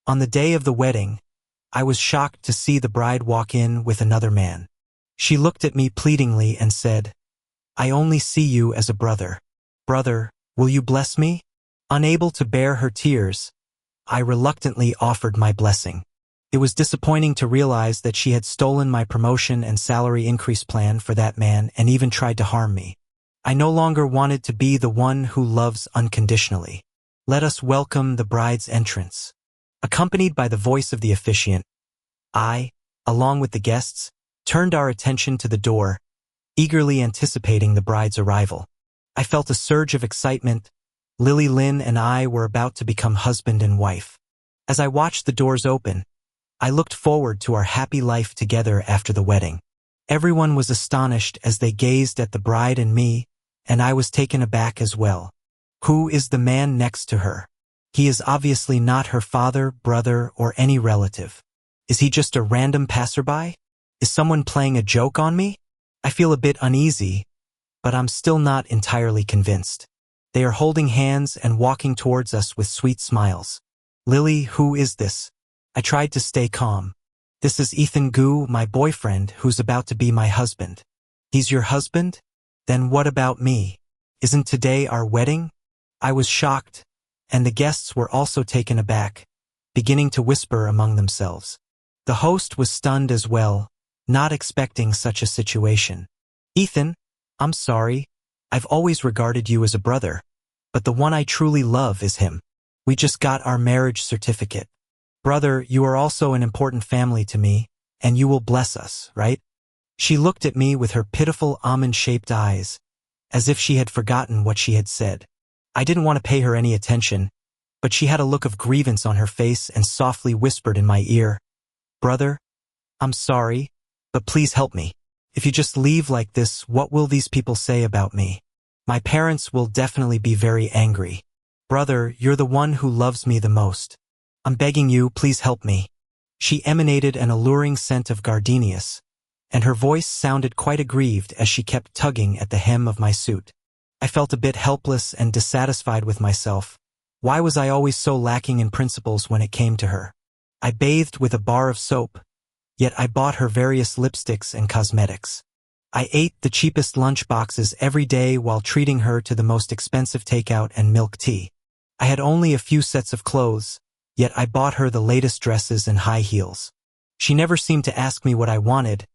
On the day of the wedding, I was shocked to see the bride walk in with another man. She looked at me pleadingly and said, "I only see you as a brother. Brother, will you bless me?" Unable to bear her tears, I reluctantly offered my blessing. It was disappointing to realize that she had stolen my promotion and salary increase plan for that man and even tried to harm me. I no longer wanted to be the one who loves unconditionally. Let us welcome the bride's entrance. Accompanied by the voice of the officiant, I, along with the guests, turned our attention to the door, eagerly anticipating the bride's arrival. I felt a surge of excitement. Lily Lynn and I were about to become husband and wife. As I watched the doors open, I looked forward to our happy life together after the wedding. Everyone was astonished as they gazed at the bride and me, and I was taken aback as well. Who is the man next to her? He is obviously not her father, brother, or any relative. Is he just a random passerby? Is someone playing a joke on me? I feel a bit uneasy, but I'm still not entirely convinced. They are holding hands and walking towards us with sweet smiles. Lily, who is this? I tried to stay calm. This is Ethan Gu, my boyfriend, who's about to be my husband. He's your husband? Then what about me? Isn't today our wedding? I was shocked, and the guests were also taken aback, beginning to whisper among themselves. The host was stunned as well, not expecting such a situation. Ethan, I'm sorry. I've always regarded you as a brother, but the one I truly love is him. We just got our marriage certificate. Brother, you are also an important family to me, and you will bless us, right? She looked at me with her pitiful almond-shaped eyes, as if she had forgotten what she had said. I didn't want to pay her any attention, but she had a look of grievance on her face and softly whispered in my ear, "Brother, I'm sorry, but please help me. If you just leave like this, what will these people say about me? My parents will definitely be very angry. Brother, you're the one who loves me the most. I'm begging you, please help me." She emanated an alluring scent of gardenias, and her voice sounded quite aggrieved as she kept tugging at the hem of my suit. I felt a bit helpless and dissatisfied with myself. Why was I always so lacking in principles when it came to her? I bathed with a bar of soap, yet I bought her various lipsticks and cosmetics. I ate the cheapest lunch boxes every day while treating her to the most expensive takeout and milk tea. I had only a few sets of clothes, yet I bought her the latest dresses and high heels. She never seemed to ask me what I wanted,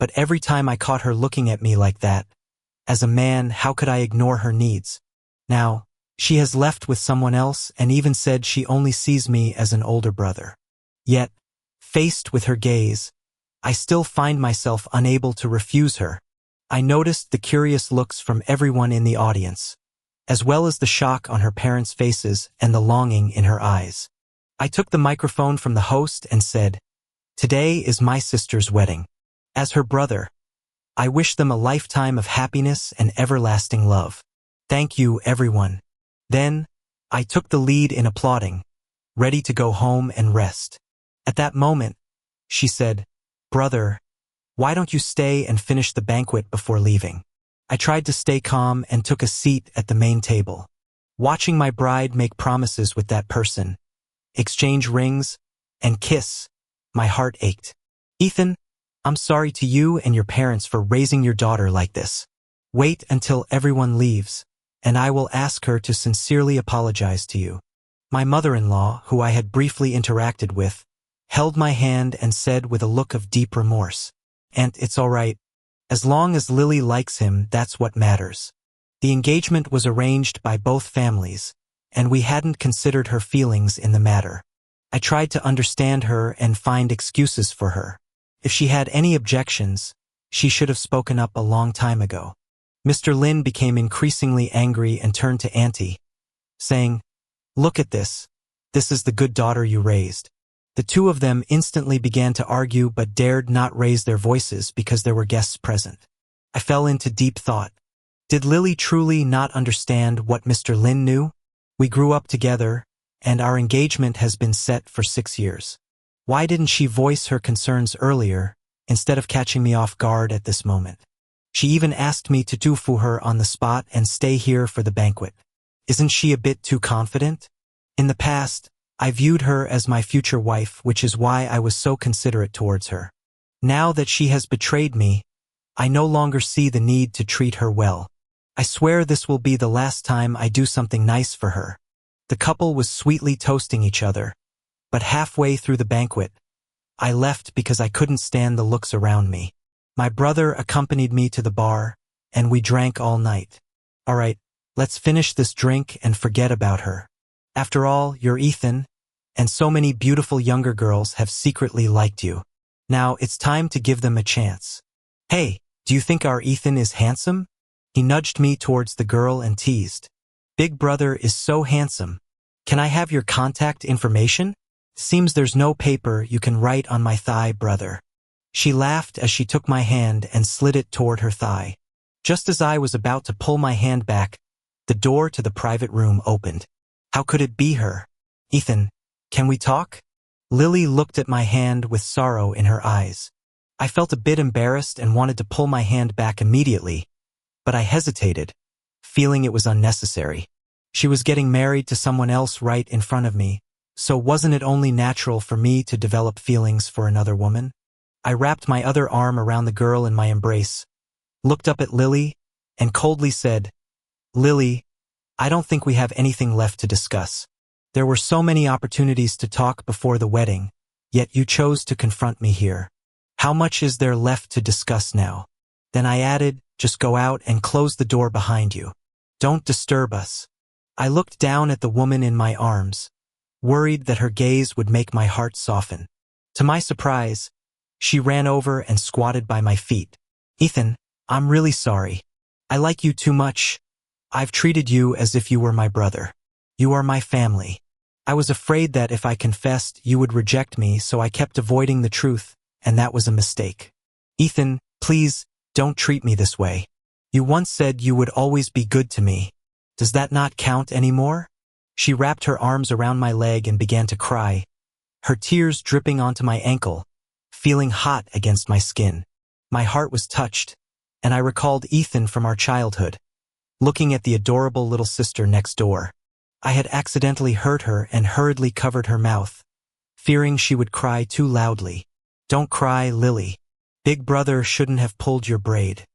but every time I caught her looking at me like that, as a man, how could I ignore her needs? Now, she has left with someone else and even said she only sees me as an older brother. Yet, faced with her gaze, I still find myself unable to refuse her. I noticed the curious looks from everyone in the audience, as well as the shock on her parents' faces and the longing in her eyes. I took the microphone from the host and said, "Today is my sister's wedding. As her brother, I wish them a lifetime of happiness and everlasting love. Thank you, everyone." Then, I took the lead in applauding, ready to go home and rest. At that moment, she said, "Brother, why don't you stay and finish the banquet before leaving?" I tried to stay calm and took a seat at the main table. Watching my bride make promises with that person, exchange rings, and kiss, my heart ached. "Ethan, I'm sorry to you and your parents for raising your daughter like this. Wait until everyone leaves, and I will ask her to sincerely apologize to you." My mother-in-law, who I had briefly interacted with, held my hand and said with a look of deep remorse, "Aunt, it's all right. As long as Lily likes him, that's what matters." The engagement was arranged by both families, and we hadn't considered her feelings in the matter. I tried to understand her and find excuses for her. If she had any objections, she should have spoken up a long time ago. Mr. Lin became increasingly angry and turned to Auntie, saying, "Look at this. This is the good daughter you raised." The two of them instantly began to argue but dared not raise their voices because there were guests present. I fell into deep thought. Did Lily truly not understand what Mr. Lin knew? We grew up together, and our engagement has been set for 6 years. Why didn't she voice her concerns earlier, instead of catching me off guard at this moment? She even asked me to tufu her on the spot and stay here for the banquet. Isn't she a bit too confident? In the past, I viewed her as my future wife, which is why I was so considerate towards her. Now that she has betrayed me, I no longer see the need to treat her well. I swear this will be the last time I do something nice for her. The couple was sweetly toasting each other, but halfway through the banquet, I left because I couldn't stand the looks around me. My brother accompanied me to the bar, and we drank all night. All right, let's finish this drink and forget about her. After all, you're Ethan, and so many beautiful younger girls have secretly liked you. Now it's time to give them a chance. Hey, do you think our Ethan is handsome? He nudged me towards the girl and teased. Big brother is so handsome. Can I have your contact information? Seems there's no paper you can write on my thigh, brother. She laughed as she took my hand and slid it toward her thigh. Just as I was about to pull my hand back, the door to the private room opened. How could it be her? Ethan, can we talk? Lily looked at my hand with sorrow in her eyes. I felt a bit embarrassed and wanted to pull my hand back immediately, but I hesitated, feeling it was unnecessary. She was getting married to someone else right in front of me, so wasn't it only natural for me to develop feelings for another woman? I wrapped my other arm around the girl in my embrace, looked up at Lily, and coldly said, Lily, I don't think we have anything left to discuss. There were so many opportunities to talk before the wedding, yet you chose to confront me here. How much is there left to discuss now? Then I added, just go out and close the door behind you. Don't disturb us. I looked down at the woman in my arms, worried that her gaze would make my heart soften. To my surprise, she ran over and squatted by my feet. Ethan, I'm really sorry. I like you too much. I've treated you as if you were my brother. You are my family. I was afraid that if I confessed, you would reject me, so I kept avoiding the truth, and that was a mistake. Ethan, please, don't treat me this way. You once said you would always be good to me. Does that not count anymore? She wrapped her arms around my leg and began to cry, her tears dripping onto my ankle, feeling hot against my skin. My heart was touched, and I recalled Ethan from our childhood, looking at the adorable little sister next door. I had accidentally hurt her and hurriedly covered her mouth, fearing she would cry too loudly. Don't cry, Lily. Big brother shouldn't have pulled your braid.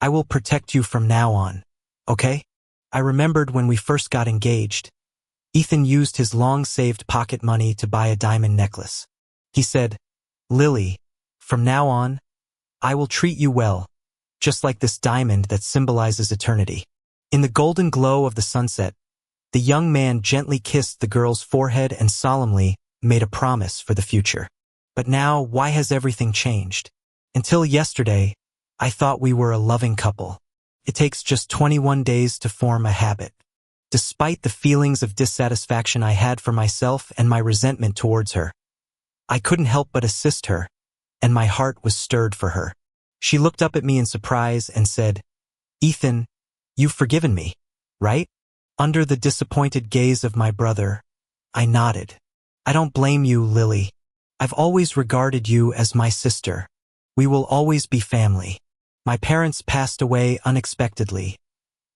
I will protect you from now on, okay? I remembered when we first got engaged. Ethan used his long-saved pocket money to buy a diamond necklace. He said, Lily, from now on, I will treat you well, just like this diamond that symbolizes eternity. In the golden glow of the sunset, the young man gently kissed the girl's forehead and solemnly made a promise for the future. But now, why has everything changed? Until yesterday, I thought we were a loving couple. It takes just 21 days to form a habit. Despite the feelings of dissatisfaction I had for myself and my resentment towards her, I couldn't help but assist her, and my heart was stirred for her. She looked up at me in surprise and said, Ethan, you've forgiven me, right? Under the disappointed gaze of my brother, I nodded. I don't blame you, Lily. I've always regarded you as my sister. We will always be family. My parents passed away unexpectedly,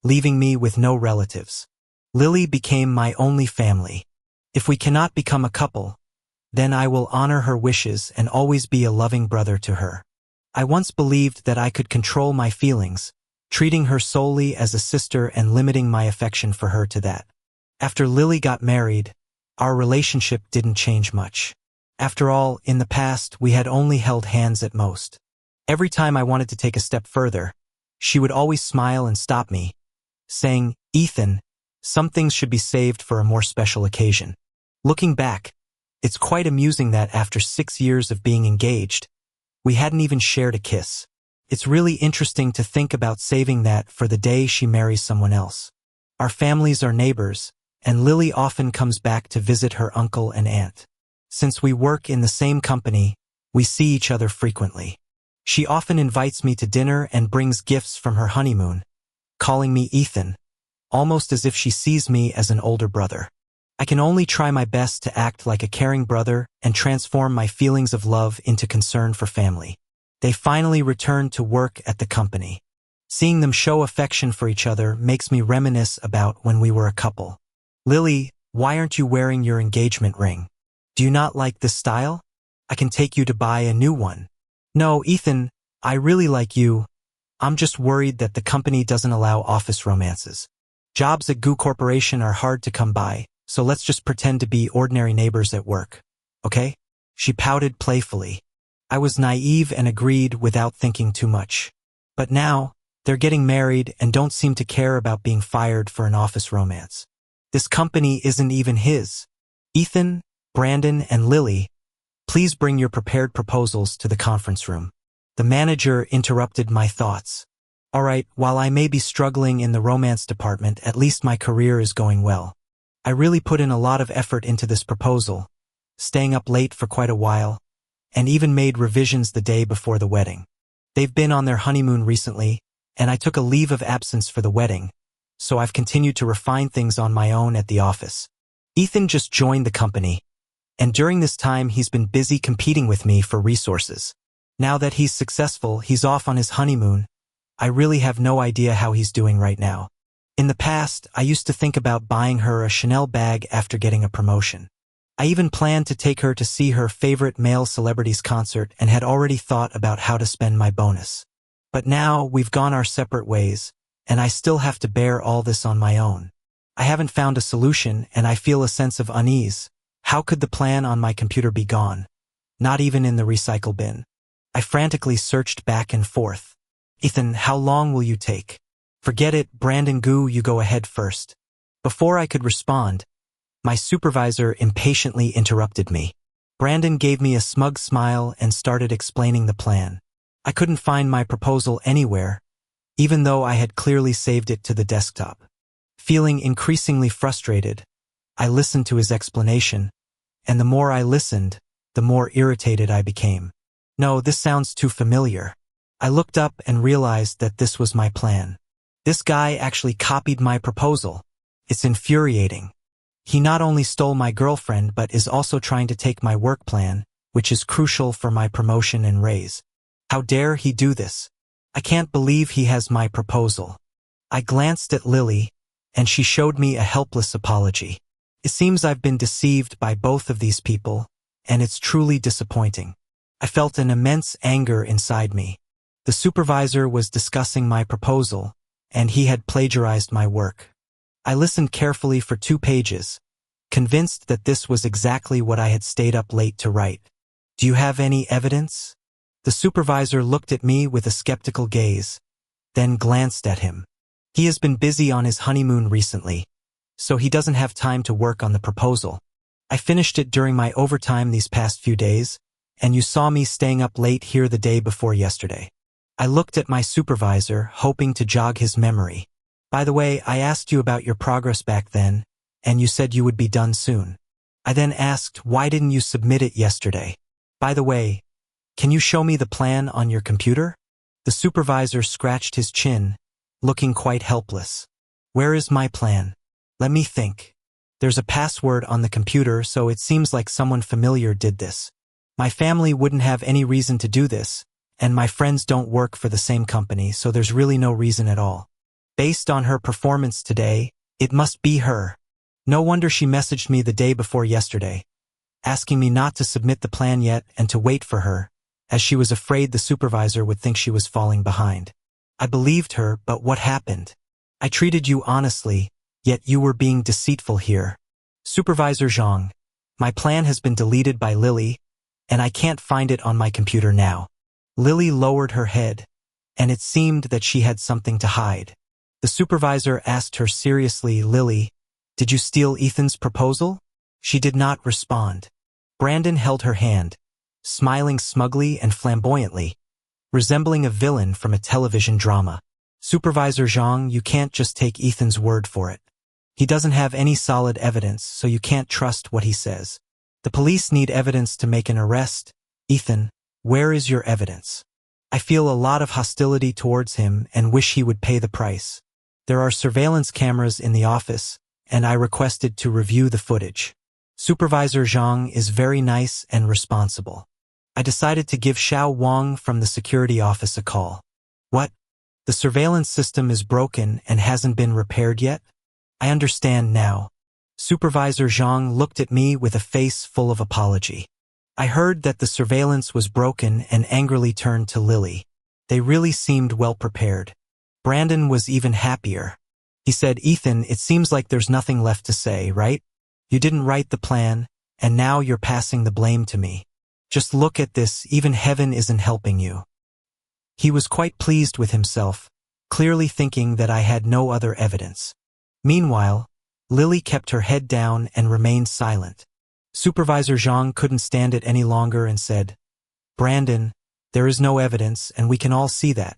leaving me with no relatives. Lily became my only family. If we cannot become a couple, then I will honor her wishes and always be a loving brother to her. I once believed that I could control my feelings, treating her solely as a sister and limiting my affection for her to that. After Lily got married, our relationship didn't change much. After all, in the past, we had only held hands at most. Every time I wanted to take a step further, she would always smile and stop me, saying, Ethan, some things should be saved for a more special occasion. Looking back, it's quite amusing that after 6 years of being engaged, we hadn't even shared a kiss. It's really interesting to think about saving that for the day she marries someone else. Our families are neighbors, and Lily often comes back to visit her uncle and aunt. Since we work in the same company, we see each other frequently. She often invites me to dinner and brings gifts from her honeymoon, calling me Ethan, almost as if she sees me as an older brother. I can only try my best to act like a caring brother and transform my feelings of love into concern for family. They finally returned to work at the company. Seeing them show affection for each other makes me reminisce about when we were a couple. Lily, Why aren't you wearing your engagement ring? Do you not like this style? I can take you to buy a new one. No, Ethan, I really like you. I'm just worried that the company doesn't allow office romances. Jobs at Goo Corporation are hard to come by, so let's just pretend to be ordinary neighbors at work. Okay? She pouted playfully. I was naive and agreed without thinking too much. But now, they're getting married and don't seem to care about being fired for an office romance. This company isn't even his. Ethan, Brandon, and Lily, please bring your prepared proposals to the conference room. The manager interrupted my thoughts. All right, while I may be struggling in the romance department, at least my career is going well. I really put in a lot of effort into this proposal, staying up late for quite a while, and even made revisions the day before the wedding. They've been on their honeymoon recently, and I took a leave of absence for the wedding, so I've continued to refine things on my own at the office. Ethan just joined the company, and during this time he's been busy competing with me for resources. Now that he's successful, he's off on his honeymoon. I really have no idea how he's doing right now. In the past, I used to think about buying her a Chanel bag after getting a promotion. I even planned to take her to see her favorite male celebrity's concert and had already thought about how to spend my bonus. But now we've gone our separate ways, and I still have to bear all this on my own. I haven't found a solution, and I feel a sense of unease. How could the plan on my computer be gone? Not even in the recycle bin. I frantically searched back and forth. Ethan, how long will you take? Forget it, Brandon Goo, you go ahead first. Before I could respond, my supervisor impatiently interrupted me. Brandon gave me a smug smile and started explaining the plan. I couldn't find my proposal anywhere, even though I had clearly saved it to the desktop. Feeling increasingly frustrated, I listened to his explanation, and the more I listened, the more irritated I became. No, this sounds too familiar. I looked up and realized that this was my plan. This guy actually copied my proposal. It's infuriating. He not only stole my girlfriend but is also trying to take my work plan, which is crucial for my promotion and raise. How dare he do this? I can't believe he has my proposal. I glanced at Lily, and she showed me a helpless apology. It seems I've been deceived by both of these people, and it's truly disappointing. I felt an immense anger inside me. The supervisor was discussing my proposal, and he had plagiarized my work. I listened carefully for 2 pages, convinced that this was exactly what I had stayed up late to write. Do you have any evidence? The supervisor looked at me with a skeptical gaze, then glanced at him. He has been busy on his honeymoon recently, so he doesn't have time to work on the proposal. I finished it during my overtime these past few days, and you saw me staying up late here the day before yesterday. I looked at my supervisor, hoping to jog his memory. By the way, I asked you about your progress back then, and you said you would be done soon. I then asked, why didn't you submit it yesterday? By the way, can you show me the plan on your computer? The supervisor scratched his chin, looking quite helpless. Where is my plan? Let me think. There's a password on the computer, so it seems like someone familiar did this. My family wouldn't have any reason to do this, and my friends don't work for the same company, so there's really no reason at all. Based on her performance today, it must be her. No wonder she messaged me the day before yesterday, asking me not to submit the plan yet and to wait for her, as she was afraid the supervisor would think she was falling behind. I believed her, but what happened? I treated you honestly, yet you were being deceitful here. Supervisor Zhang, my plan has been deleted by Lily, and I can't find it on my computer now. Lily lowered her head, and it seemed that she had something to hide. The supervisor asked her seriously, Lily, did you steal Ethan's proposal? She did not respond. Brandon held her hand, smiling smugly and flamboyantly, resembling a villain from a television drama. Supervisor Zhang, you can't just take Ethan's word for it. He doesn't have any solid evidence, so you can't trust what he says. The police need evidence to make an arrest. Ethan, where is your evidence? I feel a lot of hostility towards him and wish he would pay the price. There are surveillance cameras in the office, and I requested to review the footage. Supervisor Zhang is very nice and responsible. I decided to give Xiao Wang from the security office a call. What? The surveillance system is broken and hasn't been repaired yet? I understand now. Supervisor Zhang looked at me with a face full of apology. I heard that the surveillance was broken and angrily turned to Lily. They really seemed well prepared. Brandon was even happier. He said, "Ethan, it seems like there's nothing left to say, right? You didn't write the plan, and now you're passing the blame to me. Just look at this, even heaven isn't helping you." He was quite pleased with himself, clearly thinking that I had no other evidence. Meanwhile, Lily kept her head down and remained silent. Supervisor Zhang couldn't stand it any longer and said, "Brandon, there is no evidence, and we can all see that.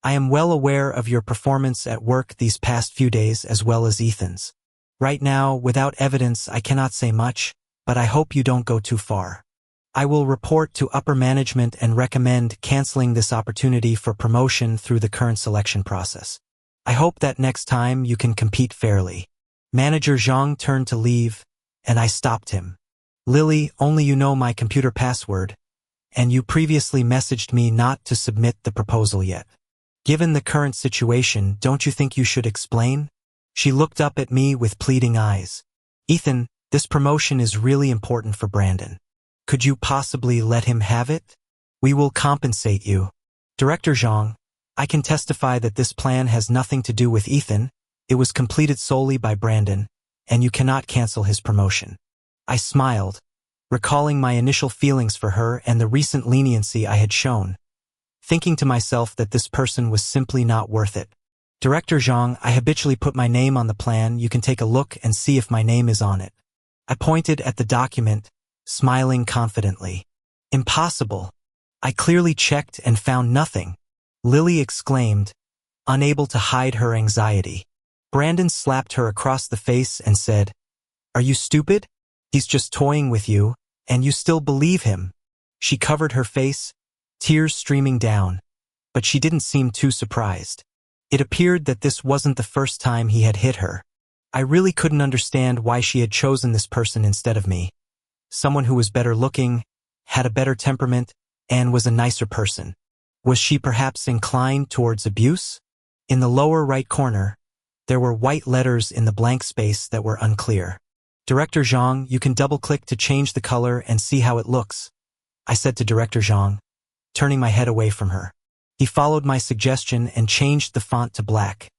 I am well aware of your performance at work these past few days as well as Ethan's. Right now, without evidence, I cannot say much, but I hope you don't go too far. I will report to upper management and recommend canceling this opportunity for promotion through the current selection process. I hope that next time you can compete fairly." Manager Zhang turned to leave, and I stopped him. "Lily, only you know my computer password, and you previously messaged me not to submit the proposal yet. Given the current situation, don't you think you should explain?" She looked up at me with pleading eyes. "Ethan, this promotion is really important for Brandon. Could you possibly let him have it? We will compensate you." "Director Zhang, I can testify that this plan has nothing to do with Ethan. It was completed solely by Brandon, and you cannot cancel his promotion." I smiled, recalling my initial feelings for her and the recent leniency I had shown, thinking to myself that this person was simply not worth it. "Director Zhang, I habitually put my name on the plan. You can take a look and see if my name is on it." I pointed at the document, smiling confidently. "Impossible. I clearly checked and found nothing," Lily exclaimed, unable to hide her anxiety. Brandon slapped her across the face and said, "Are you stupid? He's just toying with you, and you still believe him." She covered her face, tears streaming down, but she didn't seem too surprised. It appeared that this wasn't the first time he had hit her. I really couldn't understand why she had chosen this person instead of me. Someone who was better looking, had a better temperament, and was a nicer person. Was she perhaps inclined towards abuse? In the lower right corner, there were white letters in the blank space that were unclear. "Director Zhang, you can double-click to change the color and see how it looks," I said to Director Zhang, turning my head away from her. He followed my suggestion and changed the font to black,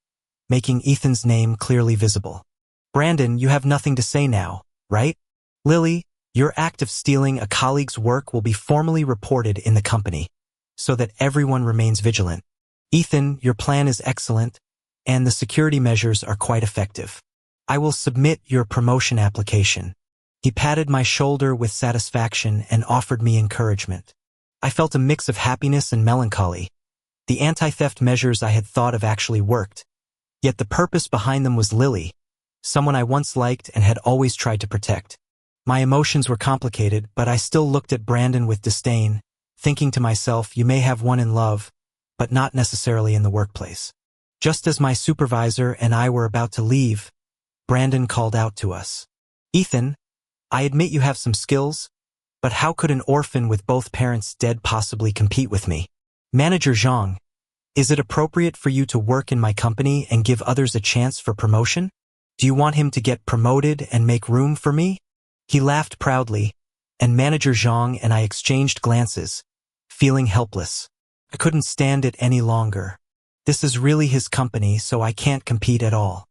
making Ethan's name clearly visible. "Brandon, you have nothing to say now, right? Lily, your act of stealing a colleague's work will be formally reported in the company, so that everyone remains vigilant. Ethan, your plan is excellent, and the security measures are quite effective. I will submit your promotion application." He patted my shoulder with satisfaction and offered me encouragement. I felt a mix of happiness and melancholy. The anti-theft measures I had thought of actually worked, yet the purpose behind them was Lily, someone I once liked and had always tried to protect. My emotions were complicated, but I still looked at Brandon with disdain, thinking to myself, you may have one in love, but not necessarily in the workplace. Just as my supervisor and I were about to leave, Brandon called out to us. "Ethan, I admit you have some skills, but how could an orphan with both parents dead possibly compete with me? Manager Zhang, is it appropriate for you to work in my company and give others a chance for promotion? Do you want him to get promoted and make room for me?" He laughed proudly, and Manager Zhang and I exchanged glances, feeling helpless. I couldn't stand it any longer. This is really his company, so I can't compete at all.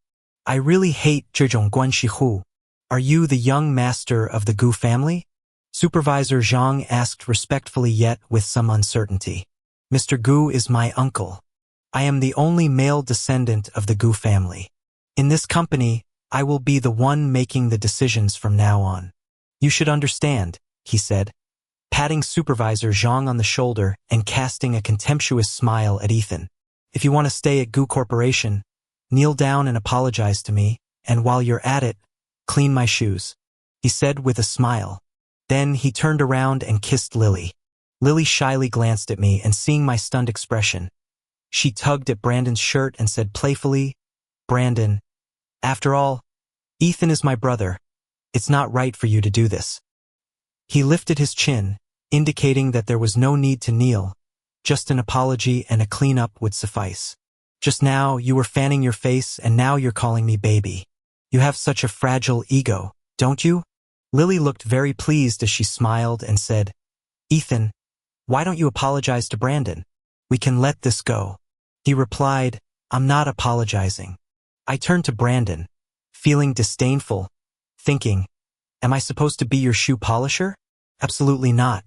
"I really hate 这种关系户. Are you the young master of the Gu family?" Supervisor Zhang asked respectfully yet with some uncertainty. "Mr. Gu is my uncle. I am the only male descendant of the Gu family. In this company, I will be the one making the decisions from now on. You should understand," he said, patting Supervisor Zhang on the shoulder and casting a contemptuous smile at Ethan. "If you want to stay at Gu Corporation, kneel down and apologize to me, and while you're at it, clean my shoes," he said with a smile. Then he turned around and kissed Lily. Lily shyly glanced at me, and seeing my stunned expression, she tugged at Brandon's shirt and said playfully, "Brandon, after all, Ethan is my brother. It's not right for you to do this." He lifted his chin, indicating that there was no need to kneel, just an apology and a clean-up would suffice. "Just now you were fanning your face and now you're calling me baby. You have such a fragile ego, don't you? Lily looked very pleased as she smiled and said, Ethan, why don't you apologize to Brandon? We can let this go. He replied, I'm not apologizing. I turned to Brandon, feeling disdainful, thinking, am I supposed to be your shoe polisher? Absolutely not.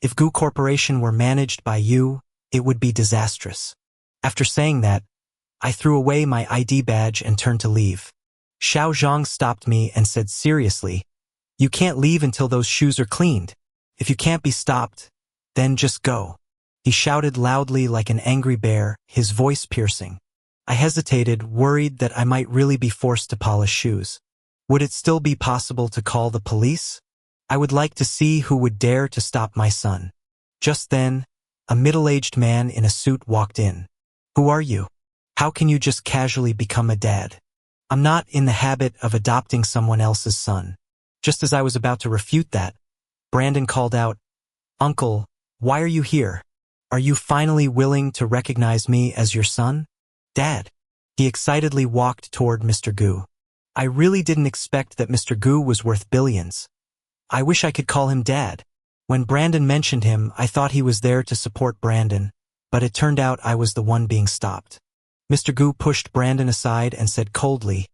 If Goo Corporation were managed by you, it would be disastrous. After saying that, I threw away my ID badge and turned to leave. Xiao Zhang stopped me and said seriously, you can't leave until those shoes are cleaned. If you can't be stopped, then just go. He shouted loudly like an angry bear, his voice piercing. I hesitated, worried that I might really be forced to polish shoes. Would it still be possible to call the police? I would like to see who would dare to stop my son. Just then, a middle-aged man in a suit walked in. Who are you? How can you just casually become a dad? I'm not in the habit of adopting someone else's son. Just as I was about to refute that, Brandon called out, Uncle, why are you here? Are you finally willing to recognize me as your son? Dad. He excitedly walked toward Mr. Goo. I really didn't expect that Mr. Goo was worth billions. I wish I could call him Dad. When Brandon mentioned him, I thought he was there to support Brandon, but it turned out I was the one being stopped. Mr. Goo pushed Brandon aside and said coldly,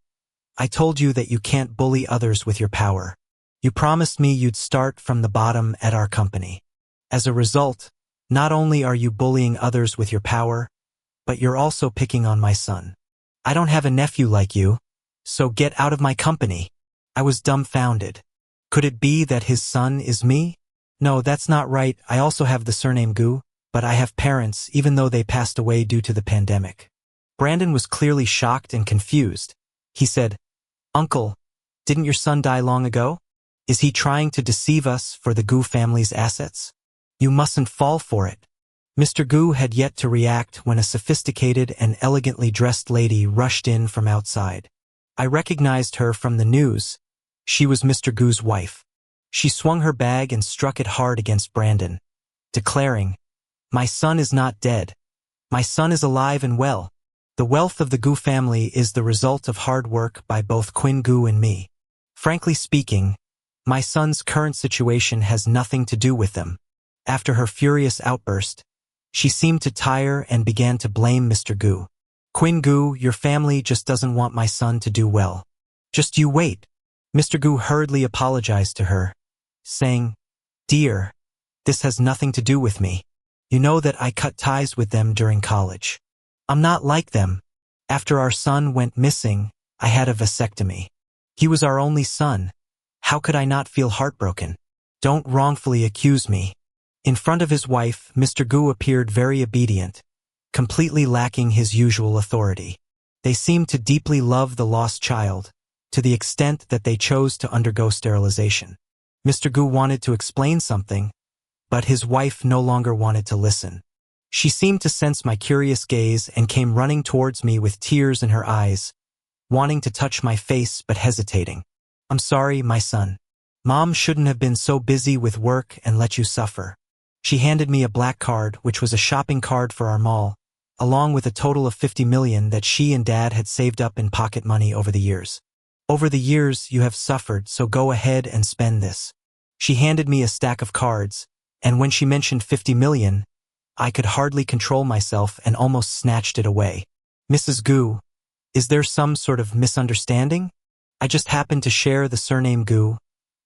I told you that you can't bully others with your power. You promised me you'd start from the bottom at our company. As a result, not only are you bullying others with your power, but you're also picking on my son. I don't have a nephew like you, so get out of my company. I was dumbfounded. Could it be that his son is me? No, that's not right. I also have the surname Goo, but I have parents even though they passed away due to the pandemic. Brandon was clearly shocked and confused. He said, Uncle, didn't your son die long ago? Is he trying to deceive us for the Goo family's assets? You mustn't fall for it. Mr. Goo had yet to react when a sophisticated and elegantly dressed lady rushed in from outside. I recognized her from the news. She was Mr. Goo's wife. She swung her bag and struck it hard against Brandon, declaring, My son is not dead. My son is alive and well. The wealth of the Goo family is the result of hard work by both Quinn Goo and me. Frankly speaking, my son's current situation has nothing to do with them. After her furious outburst, she seemed to tire and began to blame Mr. Goo. Quinn Goo, your family just doesn't want my son to do well. Just you wait. Mr. Goo hurriedly apologized to her, saying, Dear, this has nothing to do with me. You know that I cut ties with them during college. I'm not like them. After our son went missing, I had a vasectomy. He was our only son. How could I not feel heartbroken? Don't wrongfully accuse me. In front of his wife, Mr. Goo appeared very obedient, completely lacking his usual authority. They seemed to deeply love the lost child, to the extent that they chose to undergo sterilization. Mr. Goo wanted to explain something, but his wife no longer wanted to listen. She seemed to sense my curious gaze and came running towards me with tears in her eyes, wanting to touch my face but hesitating. I'm sorry, my son. Mom shouldn't have been so busy with work and let you suffer. She handed me a black card, which was a shopping card for our mall, along with a total of 50 million that she and Dad had saved up in pocket money over the years. Over the years, you have suffered, so go ahead and spend this. She handed me a stack of cards, and when she mentioned 50 million, I could hardly control myself and almost snatched it away. Mrs. Goo, is there some sort of misunderstanding? I just happen to share the surname Goo.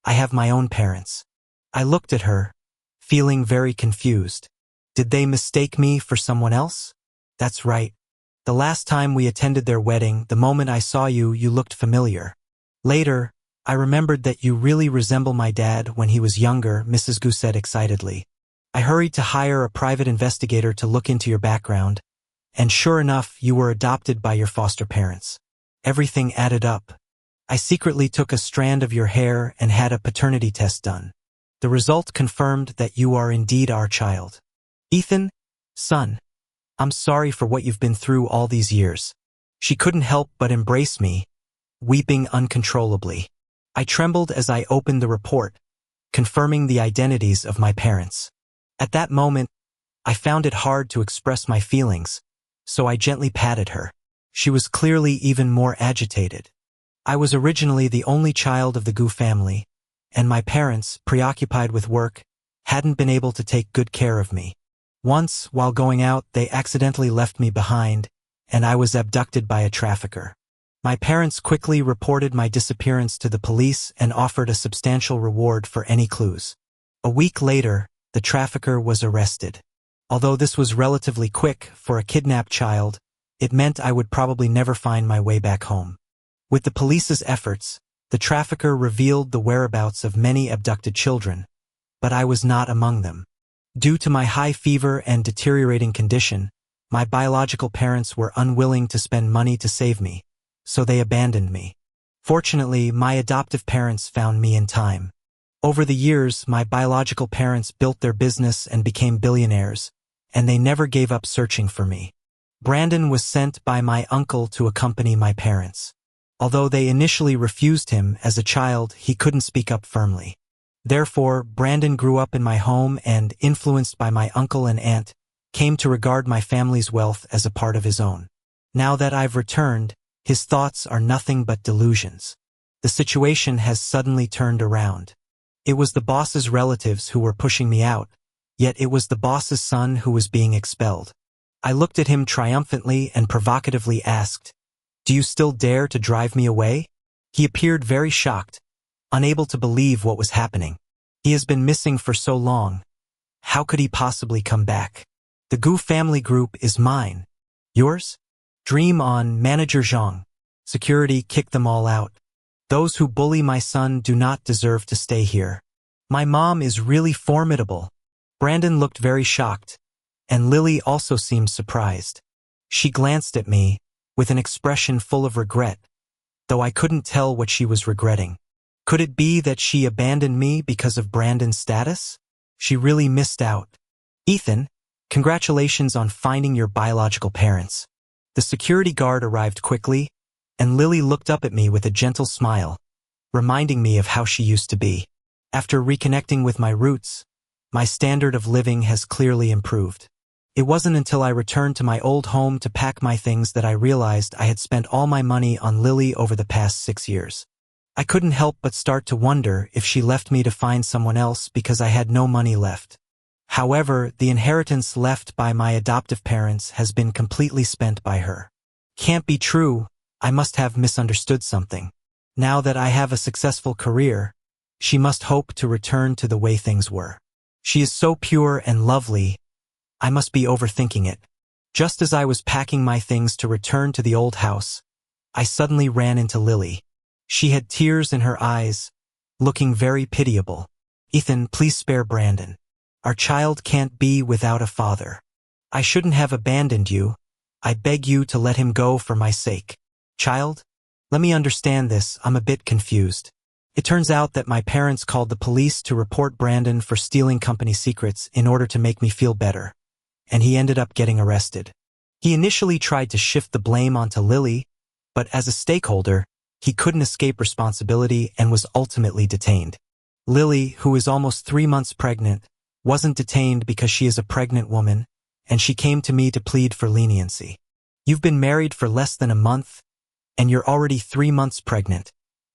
I have my own parents. I looked at her, feeling very confused. Did they mistake me for someone else? That's right. The last time we attended their wedding, the moment I saw you, you looked familiar. Later, I remembered that you really resemble my dad when he was younger, Mrs. Goo said excitedly. I hurried to hire a private investigator to look into your background, and sure enough, you were adopted by your foster parents. Everything added up. I secretly took a strand of your hair and had a paternity test done. The result confirmed that you are indeed our child. Ethan, son, I'm sorry for what you've been through all these years. She couldn't help but embrace me, weeping uncontrollably. I trembled as I opened the report, confirming the identities of my parents. At that moment, I found it hard to express my feelings, so I gently patted her. She was clearly even more agitated. I was originally the only child of the Gu family, and my parents, preoccupied with work, hadn't been able to take good care of me. Once, while going out, they accidentally left me behind, and I was abducted by a trafficker. My parents quickly reported my disappearance to the police and offered a substantial reward for any clues. A week later, the trafficker was arrested. Although this was relatively quick for a kidnapped child, it meant I would probably never find my way back home. With the police's efforts, the trafficker revealed the whereabouts of many abducted children, but I was not among them. Due to my high fever and deteriorating condition, my biological parents were unwilling to spend money to save me, so they abandoned me. Fortunately, my adoptive parents found me in time. Over the years, my biological parents built their business and became billionaires, and they never gave up searching for me. Brandon was sent by my uncle to accompany my parents. Although they initially refused him, as a child, he couldn't speak up firmly. Therefore, Brandon grew up in my home and, influenced by my uncle and aunt, came to regard my family's wealth as a part of his own. Now that I've returned, his thoughts are nothing but delusions. The situation has suddenly turned around. It was the boss's relatives who were pushing me out, yet it was the boss's son who was being expelled. I looked at him triumphantly and provocatively asked, "Do you still dare to drive me away?" He appeared very shocked, unable to believe what was happening. He has been missing for so long. How could he possibly come back? The Gu family group is mine. Yours? Dream on, Manager Zhang. Security, kick them all out. Those who bully my son do not deserve to stay here. My mom is really formidable. Brandon looked very shocked, and Lily also seemed surprised. She glanced at me, with an expression full of regret, though I couldn't tell what she was regretting. Could it be that she abandoned me because of Brandon's status? She really missed out. Ethan, congratulations on finding your biological parents. The security guard arrived quickly, and Lily looked up at me with a gentle smile, reminding me of how she used to be. After reconnecting with my roots, my standard of living has clearly improved. It wasn't until I returned to my old home to pack my things that I realized I had spent all my money on Lily over the past 6 years. I couldn't help but start to wonder if she left me to find someone else because I had no money left. However, the inheritance left by my adoptive parents has been completely spent by her. Can't be true. I must have misunderstood something. Now that I have a successful career, she must hope to return to the way things were. She is so pure and lovely. I must be overthinking it. Just as I was packing my things to return to the old house, I suddenly ran into Lily. She had tears in her eyes, looking very pitiable. "Ethan, please spare Brandon. Our child can't be without a father. I shouldn't have abandoned you. I beg you to let him go for my sake." "Child? Let me understand this, I'm a bit confused." It turns out that my parents called the police to report Brandon for stealing company secrets in order to make me feel better, and he ended up getting arrested. He initially tried to shift the blame onto Lily, but as a stakeholder, he couldn't escape responsibility and was ultimately detained. Lily, who is almost 3 months pregnant, wasn't detained because she is a pregnant woman, and she came to me to plead for leniency. "You've been married for less than a month, and you're already 3 months pregnant,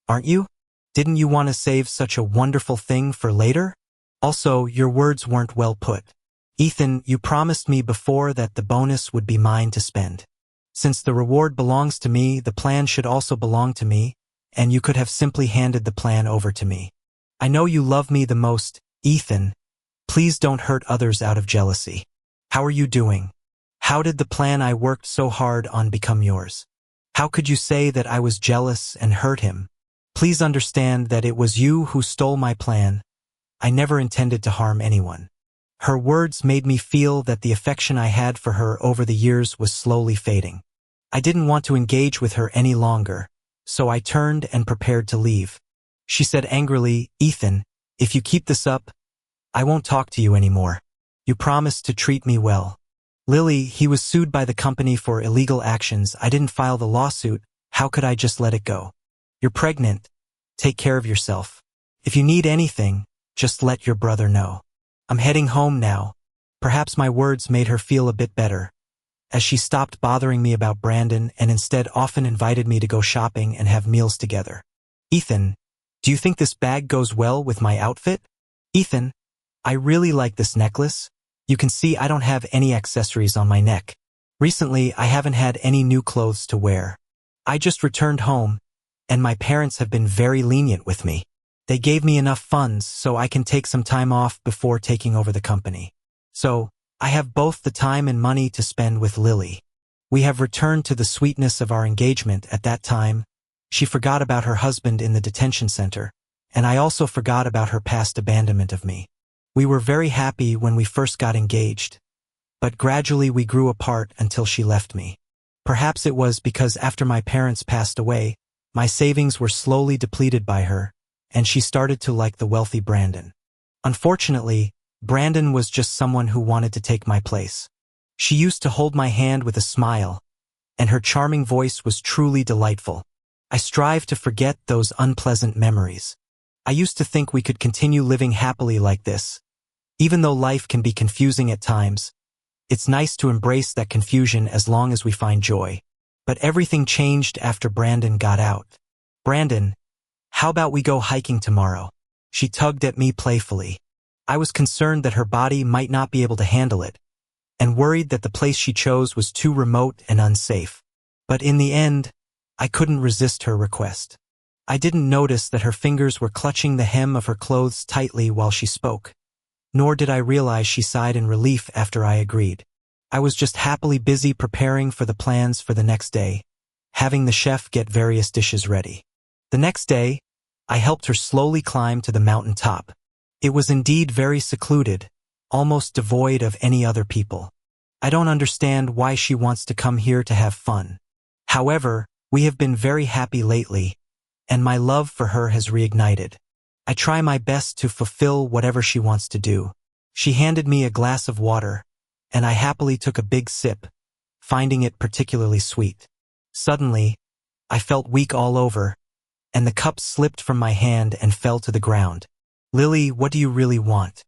aren't you? Didn't you want to save such a wonderful thing for later? Also, your words weren't well put. Ethan, you promised me before that the bonus would be mine to spend. Since the reward belongs to me, the plan should also belong to me, and you could have simply handed the plan over to me. I know you love me the most, Ethan. Please don't hurt others out of jealousy. How are you doing? How did the plan I worked so hard on become yours? How could you say that I was jealous and hurt him? Please understand that it was you who stole my plan. I never intended to harm anyone." Her words made me feel that the affection I had for her over the years was slowly fading. I didn't want to engage with her any longer, so I turned and prepared to leave. She said angrily, "Ethan, if you keep this up, I won't talk to you anymore. You promised to treat me well." "Lily, he was sued by the company for illegal actions. I didn't file the lawsuit. How could I just let it go? You're pregnant. Take care of yourself. If you need anything, just let your brother know. I'm heading home now." Perhaps my words made her feel a bit better, as she stopped bothering me about Brandon and instead often invited me to go shopping and have meals together. Ethan, do you think this bag goes well with my outfit? Ethan, I really like this necklace. You can see I don't have any accessories on my neck. Recently, I haven't had any new clothes to wear. I just returned home, and my parents have been very lenient with me. They gave me enough funds so I can take some time off before taking over the company. So, I have both the time and money to spend with Lily. We have returned to the sweetness of our engagement at that time. She forgot about her husband in the detention center, and I also forgot about her past abandonment of me. We were very happy when we first got engaged, but gradually we grew apart until she left me. Perhaps it was because after my parents passed away, my savings were slowly depleted by her, and she started to like the wealthy Brandon. Unfortunately, Brandon was just someone who wanted to take my place. She used to hold my hand with a smile, and her charming voice was truly delightful. I strive to forget those unpleasant memories. I used to think we could continue living happily like this. Even though life can be confusing at times, it's nice to embrace that confusion as long as we find joy. But everything changed after Brandon got out. Brandon, how about we go hiking tomorrow? She tugged at me playfully. I was concerned that her body might not be able to handle it, and worried that the place she chose was too remote and unsafe. But in the end, I couldn't resist her request. I didn't notice that her fingers were clutching the hem of her clothes tightly while she spoke, nor did I realize she sighed in relief after I agreed. I was just happily busy preparing for the plans for the next day, having the chef get various dishes ready. The next day, I helped her slowly climb to the mountain top. It was indeed very secluded, almost devoid of any other people. I don't understand why she wants to come here to have fun. However, we have been very happy lately, and my love for her has reignited. I try my best to fulfill whatever she wants to do. She handed me a glass of water, and I happily took a big sip, finding it particularly sweet. Suddenly, I felt weak all over, and the cup slipped from my hand and fell to the ground. Lily, what do you really want?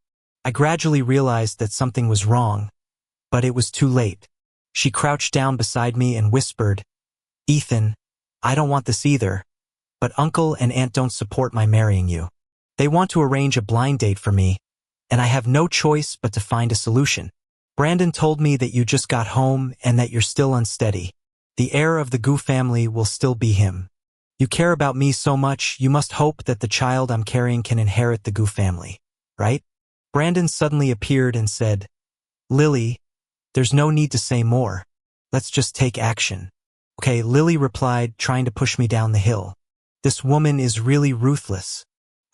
I gradually realized that something was wrong, but it was too late. She crouched down beside me and whispered, Ethan, I don't want this either, but Uncle and Aunt don't support my marrying you. They want to arrange a blind date for me, and I have no choice but to find a solution. Brandon told me that you just got home and that you're still unsteady. The heir of the Gu family will still be him. You care about me so much, you must hope that the child I'm carrying can inherit the Gu family, right? Brandon suddenly appeared and said, Lily, there's no need to say more. Let's just take action. Okay, Lily replied, trying to push me down the hill. This woman is really ruthless.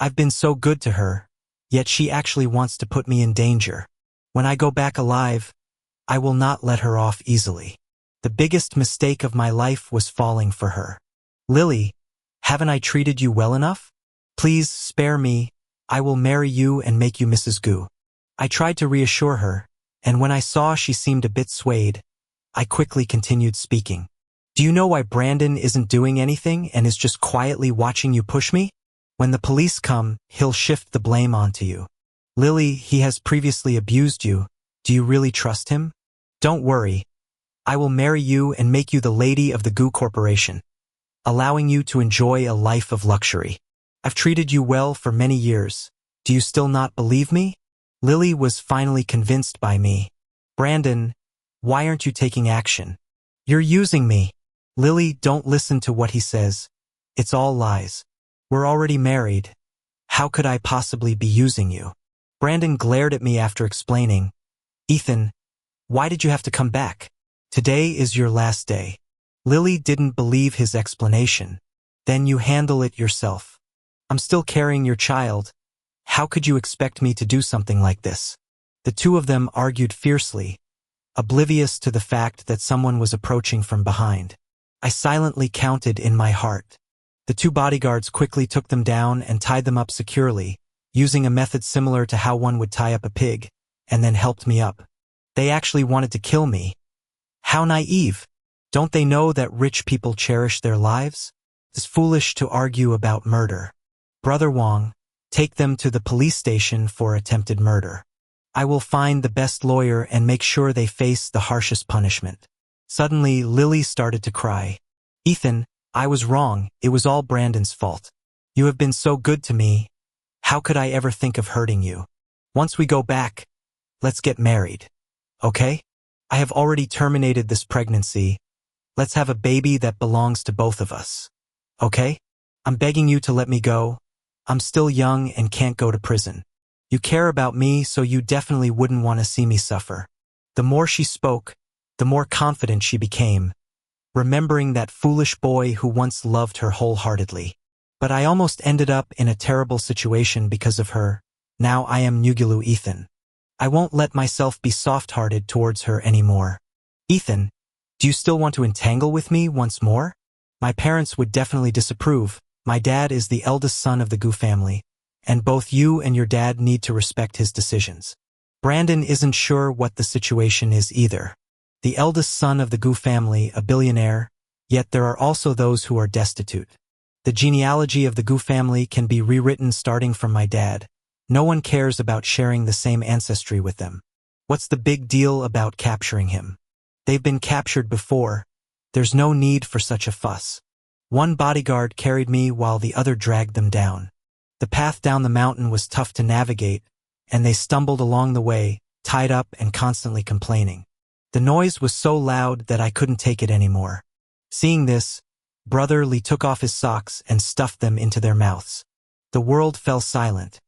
I've been so good to her, yet she actually wants to put me in danger. When I go back alive, I will not let her off easily. The biggest mistake of my life was falling for her. Lily, haven't I treated you well enough? Please spare me. I will marry you and make you Mrs. Gu. I tried to reassure her, and when I saw she seemed a bit swayed, I quickly continued speaking. Do you know why Brandon isn't doing anything and is just quietly watching you push me? When the police come, he'll shift the blame onto you. Lily, he has previously abused you. Do you really trust him? Don't worry. I will marry you and make you the lady of the Gu Corporation, allowing you to enjoy a life of luxury. I've treated you well for many years. Do you still not believe me? Lily was finally convinced by me. Brandon, why aren't you taking action? You're using me. Lily, don't listen to what he says. It's all lies. We're already married. How could I possibly be using you? Brandon glared at me after explaining, Ethan, why did you have to come back? Today is your last day. Lily didn't believe his explanation. Then you handle it yourself. I'm still carrying your child. How could you expect me to do something like this? The two of them argued fiercely, oblivious to the fact that someone was approaching from behind. I silently counted in my heart. The two bodyguards quickly took them down and tied them up securely, using a method similar to how one would tie up a pig, and then helped me up. They actually wanted to kill me. How naive! Don't they know that rich people cherish their lives? It's foolish to argue about murder. Brother Wang, take them to the police station for attempted murder. I will find the best lawyer and make sure they face the harshest punishment. Suddenly, Lily started to cry. Ethan, I was wrong, it was all Brandon's fault. You have been so good to me. How could I ever think of hurting you? Once we go back, let's get married. Okay? I have already terminated this pregnancy. Let's have a baby that belongs to both of us. Okay? I'm begging you to let me go. I'm still young and can't go to prison. You care about me, so you definitely wouldn't want to see me suffer. The more she spoke, the more confident she became, remembering that foolish boy who once loved her wholeheartedly. But I almost ended up in a terrible situation because of her. Now I am Nugulu Ethan. I won't let myself be soft-hearted towards her anymore. Ethan, do you still want to entangle with me once more? My parents would definitely disapprove. My dad is the eldest son of the Gu family, and both you and your dad need to respect his decisions. Brandon isn't sure what the situation is either. The eldest son of the Gu family, a billionaire, yet there are also those who are destitute. The genealogy of the Gu family can be rewritten starting from my dad. No one cares about sharing the same ancestry with them. What's the big deal about capturing him? They've been captured before. There's no need for such a fuss. One bodyguard carried me while the other dragged them down. The path down the mountain was tough to navigate, and they stumbled along the way, tied up and constantly complaining. The noise was so loud that I couldn't take it anymore. Seeing this, Brother Lee took off his socks and stuffed them into their mouths. The world fell silent,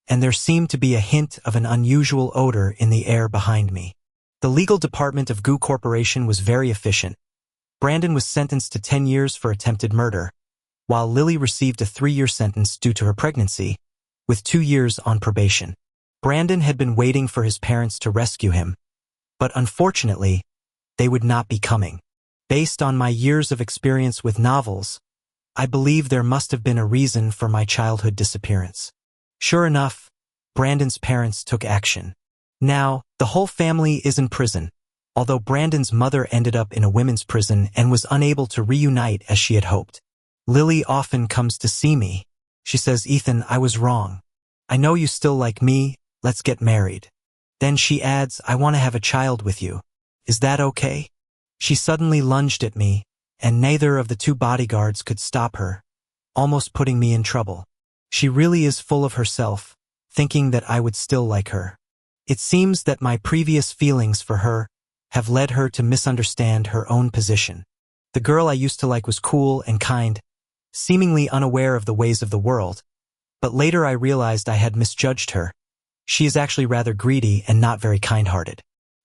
and there seemed to be a hint of an unusual odor in the air behind me. The legal department of Gu Corporation was very efficient. Brandon was sentenced to 10 years for attempted murder, while Lily received a 3-year sentence due to her pregnancy, with 2 years on probation. Brandon had been waiting for his parents to rescue him, but unfortunately, they would not be coming. Based on my years of experience with novels, I believe there must have been a reason for my childhood disappearance. Sure enough, Brandon's parents took action. Now, the whole family is in prison, although Brandon's mother ended up in a women's prison and was unable to reunite as she had hoped. Lily often comes to see me. She says, Ethan, I was wrong. I know you still like me, let's get married. Then she adds, I want to have a child with you. Is that okay? She suddenly lunged at me, and neither of the 2 bodyguards could stop her, almost putting me in trouble. She really is full of herself, thinking that I would still like her. It seems that my previous feelings for her have led her to misunderstand her own position. The girl I used to like was cool and kind, seemingly unaware of the ways of the world, but later I realized I had misjudged her. She is actually rather greedy and not very kind-hearted.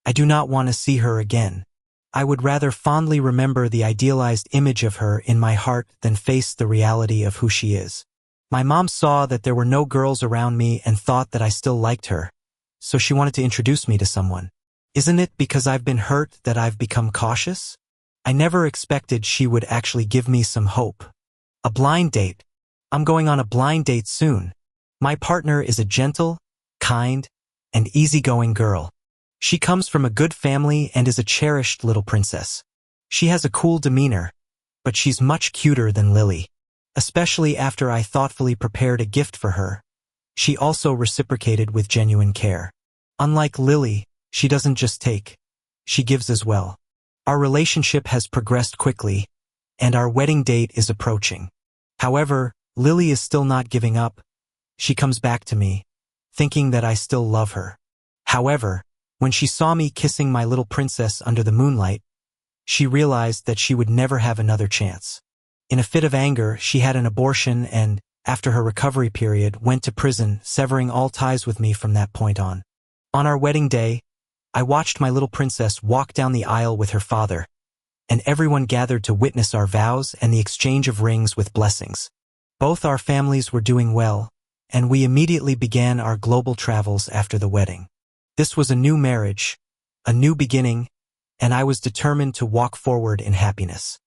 I do not want to see her again. I would rather fondly remember the idealized image of her in my heart than face the reality of who she is. My mom saw that there were no girls around me and thought that I still liked her, so she wanted to introduce me to someone. Isn't it because I've been hurt that I've become cautious? I never expected she would actually give me some hope. A blind date. I'm going on a blind date soon. My partner is a gentle, kind, and easygoing girl. She comes from a good family and is a cherished little princess. She has a cool demeanor, but she's much cuter than Lily. Especially after I thoughtfully prepared a gift for her. She also reciprocated with genuine care. Unlike Lily, she doesn't just take, she gives as well. Our relationship has progressed quickly, and our wedding date is approaching. However, Lily is still not giving up. She comes back to me, thinking that I still love her. However, when she saw me kissing my little princess under the moonlight, she realized that she would never have another chance. In a fit of anger, she had an abortion and, after her recovery period, went to prison, severing all ties with me from that point on. On our wedding day, I watched my little princess walk down the aisle with her father, and everyone gathered to witness our vows and the exchange of rings with blessings. Both our families were doing well, and we immediately began our global travels after the wedding. This was a new marriage, a new beginning, and I was determined to walk forward in happiness.